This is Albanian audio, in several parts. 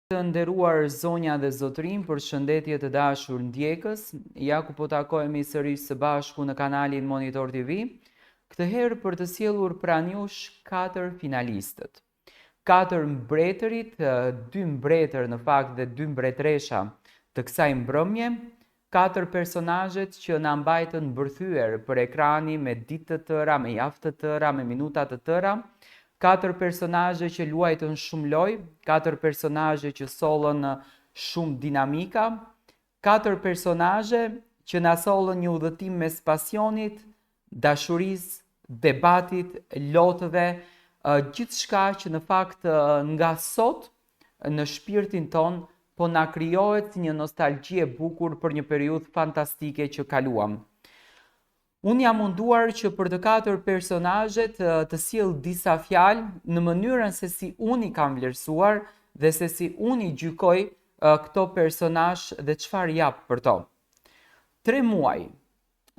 Të nderuar zonja dhe zotrin, për shëndetje të dashur ndjekës, ja ku po takohemi sërish së bashku në kanalin Monitor TV, këtë herë për të sjellur pranë jush 4 finalistët. 4 mbretërit, 2 mbretër në fakt dhe 2 mbretresha të kësaj mbrëmje, 4 personazhet që na mbajtën mbërthyer për ekrani me ditë të tëra, me javë të tëra, me minuta të tëra. 4 personazhe që luajtën shumë lojë, 4 personazhe që sollën shumë dinamika, 4 personazhe që na sollën një udhëtim mes pasionit, dashurisë, debatit, lotëve, gjithçka që në fakt nga sot në shpirtin ton po na krijohet si një nostalgji e bukur për një periudhë fantastike që kaluam. Unë jam munduar që për të 4 personazhet të sjell disa fjalë në mënyrën se si unë i kam vlerësuar dhe se si unë i gjykoj këto personazh dhe çfarë jap për to. 3 muaj,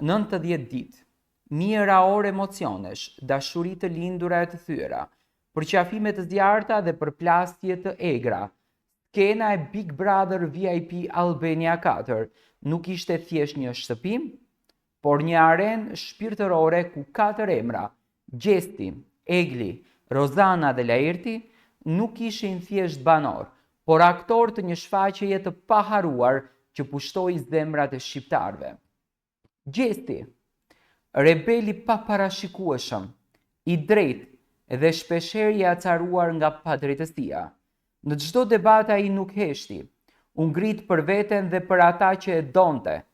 90 ditë, mijëra orë emocionesh, dashuri të lindura e të thyera, përqafime të zjarta dhe përplasje të egra. Skena e Big Brother VIP Albania 4 nuk ishte thjesht një shtëpi, por një arenë shpirtërore ku 4 emra, Gjesti, Egli, Rozana dhe Laerti, nuk ishin thjesht banor, por aktor të një shfaqjeje të paharuar që pushtoi zemrat e shqiptarëve. Gjesti, rebeli paparashikueshëm, i drejtë dhe shpeshherë i acaruar nga padrejtësia. Në çdo debat ai nuk heshti, u ngrit për veten dhe për ata që e donte.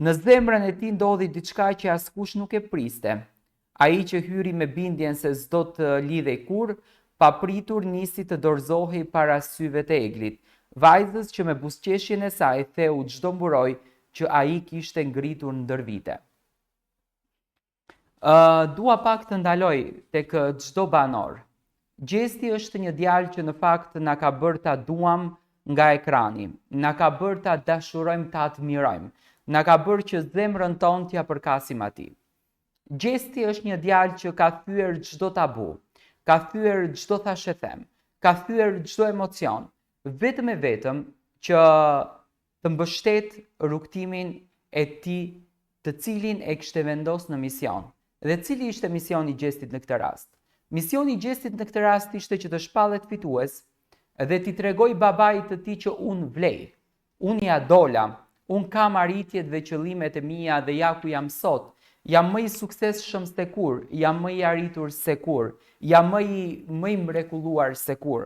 Në zemrën e tij ndodhi diçka që askush nuk e priste. Ai që hyri me bindjen se s'do të lidhej kurrë, papritur nisi të dorëzohej para syve të Eglit, vajzës që me buzëqeshjen e saj theu çdo mburoj që ai kishte ngritur ndër vite. Dua pak të ndaloj tek çdo banor. Gjesti është një djalë që në fakt na ka bërë ta duam nga ekrani, na ka bërë ta dashurojmë, ta admirojmë. Na ka bërë që zemrën tonë t'ja përkasim atij. Gjesti është një djalë që ka thyer çdo tabu, ka thyer çdo thashethem, ka thyer çdo emocion, vetëm e vetëm që të mbështet rrugtimin e tij, të cilin e kishte vendosur në mision. Dhe cili ishte misioni i Gjestit në këtë rast? Misioni i Gjestit në këtë rast ishte që të shpallet fitues dhe t'i tregoj babait të tij që unë vlej, unë ja dola. Unë kam arritjet dhe qëllimet e mia dhe ja ku jam sot. Jam më i suksesshëm se kur, jam më i arritur se kur, jam më i mrekulluar se kur.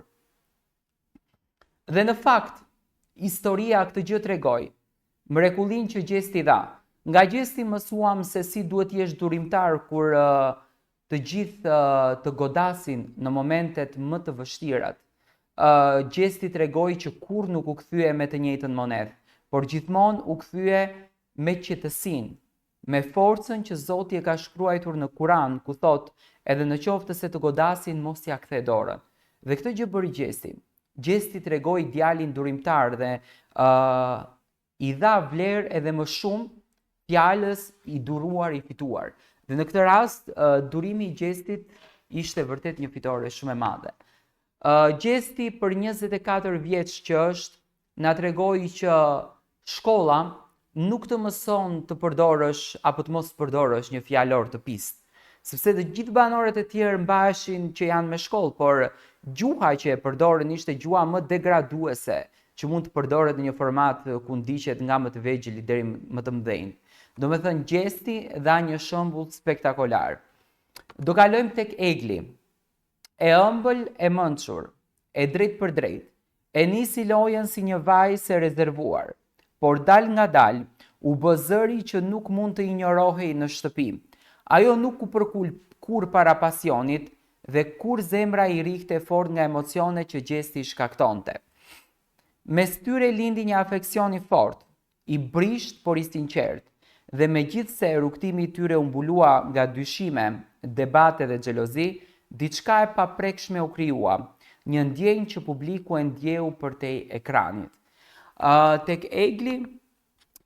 Dhe në fakt, historia këtë gjë tregoi, mrekullinë që Gjesti dha. Nga Gjesti mësuam se si duhet jesh durimtar kur të gjithë të godasin në momentet më të vështirat. Gjesti tregoi që kurrë nuk u kthye me të njëjtën monedhë, por gjithmonë u kthye me qetësinë, me forcën që Zoti e ka shkruar në Kur'an, ku thot, edhe në qoftë se të godasin mos ja kthe dorën. Dhe këtë gjë bëri Gjesti. Gjesti tregoi djalin durimtar dhe i dha vlerë edhe më shumë fjalës i duruar, i fituar. Dhe në këtë rast, durimi i Gjestit ishte vërtet një fitore shumë e madhe. Gjesti për 24 vjeç që është, na tregoi që shkolla nuk të mëson të përdorësh apo të mos përdorësh një fjalor të pistë, sepse të gjithë banorët e tjerë mbaheshin që janë me shkollë, por gjuha që e përdorën ishte gjuha më degraduese, që mund të përdoret në një format ku ndiqet nga më të vegjël deri më të mëdhenj. Domethënë Gjesti dha një shembull spektakolar. Do kalojmë tek Egli. E ëmbël, e mençur, e drejt për drejt, e nisi lojën si një vajzë e rezervuar. Por dal nga dal, u bë zëri që nuk mund të injorohej në shtëpi. Ajo nuk u përkul kur para pasionit dhe kur zemra i rikte fort nga emocione që Gjesti i shkaktonte. Mes tyre lindi një afeksion i fort, i brisht por i sinqert, dhe megjithse rrugtimi i tyre u mbulua nga dyshime, debate dhe xhelozi, diçka e paprekshme u krijua, një ndjenjë që publiku e ndjeu përtej ekranit. Tek Egli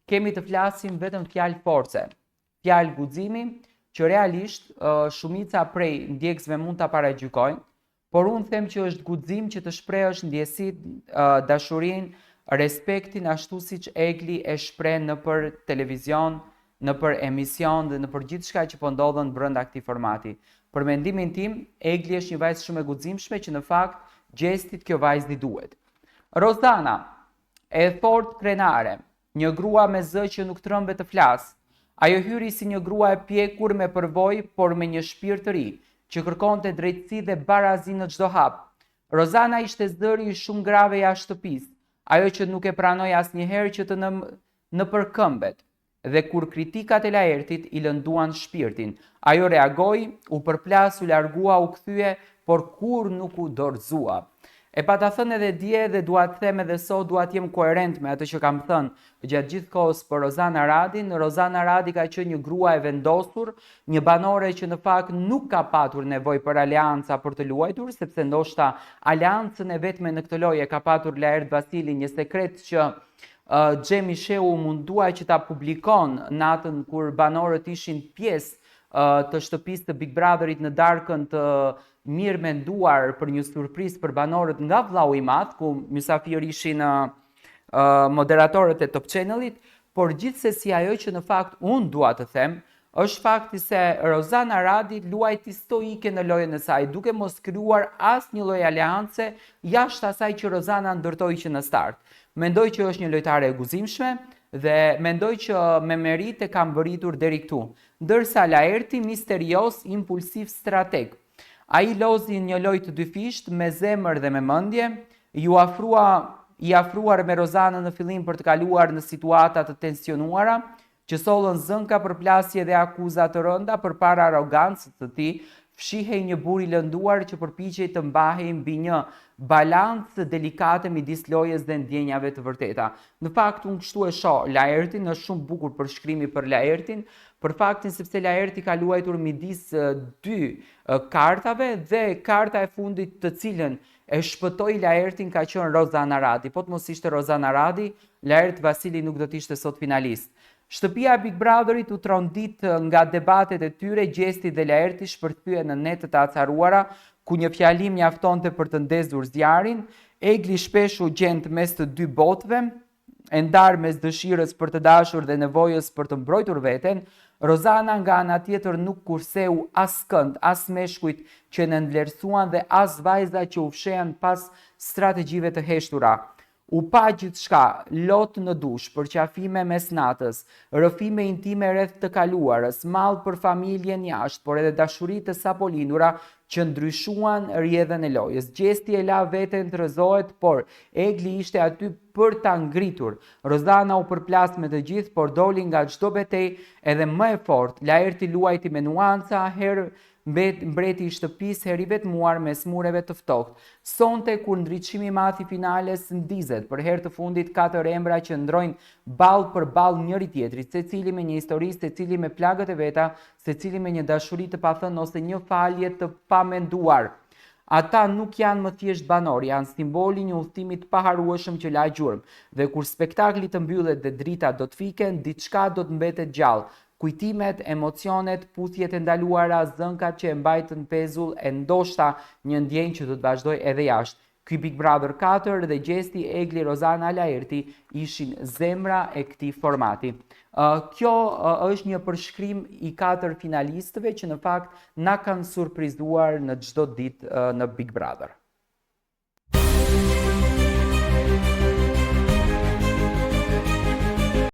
kemi të flasim vetëm fjalë force, fjalë guximi, që realisht shumica prej ndjekësve mund ta paragjykojnë, por unë them që është guxim që të shprehësh ndjesitë, dashurinë, respektin ashtu siç Egli e shpreh nëpër televizion, nëpër emision dhe nëpër gjithçka që po ndodhen brenda këtij formati. Për mendimin tim, Egli është një vajzë shumë e guximshme që në fakt gjestit kjo vajzë i duhet. Rozana, e fortë krenare, një grua me zë që nuk trembe të flas. Ajo hyri si një grua e pjekur me përvojë, por me një shpirt të ri, që kërkonte drejtësi dhe barazi në çdo hap. Rozana ishte zëri i shumë grave jashtë shtëpisë, ajo që nuk e pranoi asnjëherë që të nëpërkëmbet. Dhe kur kritikat e Laertit i lënduan shpirtin, ajo reagoi, u përplas, u largua, u kthye, por kur nuk u dorëzua. E pa ta thënë edhe dje dhe dua të them edhe sot, dua të jem koherent me atë që kam thënë gjatë gjithë kohës për Rozana Radin. Rozana Radi ka qenë një grua e vendosur, një banore që në fakt nuk ka patur nevojë për aleanca për të luajtur, sepse ndoshta aleancën e vetme në këtë lojë ka patur Laert Vasili, një sekret që Xhemi Shehu munduaj që ta publikon natën kur banorët ishin pjesë të shtëpisë të Big Brotherit në darkën të mirë menduar për një surprizë për banorët nga vllau i madh, ku mysafir ishin moderatorët e Top Channelit, por gjithsesi ajo që në fakt unë dua të them, është fakti se Rozana Radi luajti stoike në lojën e saj, duke mos krijuar asnjë lloj aleance jashtë asaj që Rozana ndërtoi që në start. Mendoj që është një lojtare e guzimshme dhe mendoj që me merite ka mbërritur deri këtu. Ndërsa Laerti misterios, impulsiv, strateg. Ai lozi një lojë të dyfisht me zemër dhe me mendje, i afruar me Rozanën në fillim për të kaluar në situata të tensionuara, që sollën zënka përplasje dhe akuza të rënda përpara arrogancës së tij, fshihej një bur i lënduar që përpiqej të mbahej mbi një balancë delikate midis lojës dhe ndjenjave të vërteta. Në fakt unë kështu e shoh Laertin, është shumë bukur përshkrimi për Laertin, për faktin sepse Laerti ka luajtur midis dy kartave dhe karta e fundit të cilën e shpëtoi Laertin ka qenë Rozana Radi. Po të mos ishte Rozana Radi, Laert Vasili nuk do të ishte sot finalist. Shtëpia e Big Brotherit u trondit nga debatet e tyre, gjesti dhe Laerti shpërthye në netë të acaruara, ku një fjalim mjaftonte për të ndezur zjarin. Egli shpesh u gjend mes të dy botëve, e ndar mes dëshirës për të dashur dhe nevojës për të mbrojtur veten. Rozana nga ana tjetër nuk kurseu as kënd, as meshkujt që në ndlerësuan dhe as vajza që u fshehan pas strategjive të heshtura. U pa gjithçka, lot në dush, përqafime mes natës, rrëfime intime rreth të kaluarës, mall për familjen jashtë, por edhe dashuri të sapolinura që ndryshuan rrjedhën e lojës. Gjesti e la veten të rrëzohet, por Egli ishte aty për ta ngritur. Rozana u përplas me të gjithë, por doli nga çdo betejë edhe më e fortë. Laerti luajti me nuanca, herë mbreti i shtëpisë, herë i vetmuar mes mureve të ftohtë. Sonte kur ndriçimi i madh i finales ndizet, për herë të fundit katër emra që ndrojnë ballë për ballë njëri tjetrit, secili me një histori, secili me plagët e veta, secili me një dashuri të pathënë ose një falje të pamenduar. Ata nuk janë më thjesht banor, janë simboli një udhëtimi të paharrueshëm që la gjurmë. Dhe kur spektakli të mbyllet dhe drita do të fiken, diçka do të mbetet gjallë. Kujtimet, emocionet, puthjet e ndaluara, zënkat që e mbajtën pezull e ndoshta një ndjenjë që do të vazhdoj edhe jashtë. Ky Big Brother 4 dhe gjesti Egli, Rozana, Laerti ishin zemra e këtij formati. Kjo është një përshkrim i 4 finalistëve që në fakt na kanë surprizuar në çdo ditë në Big Brother.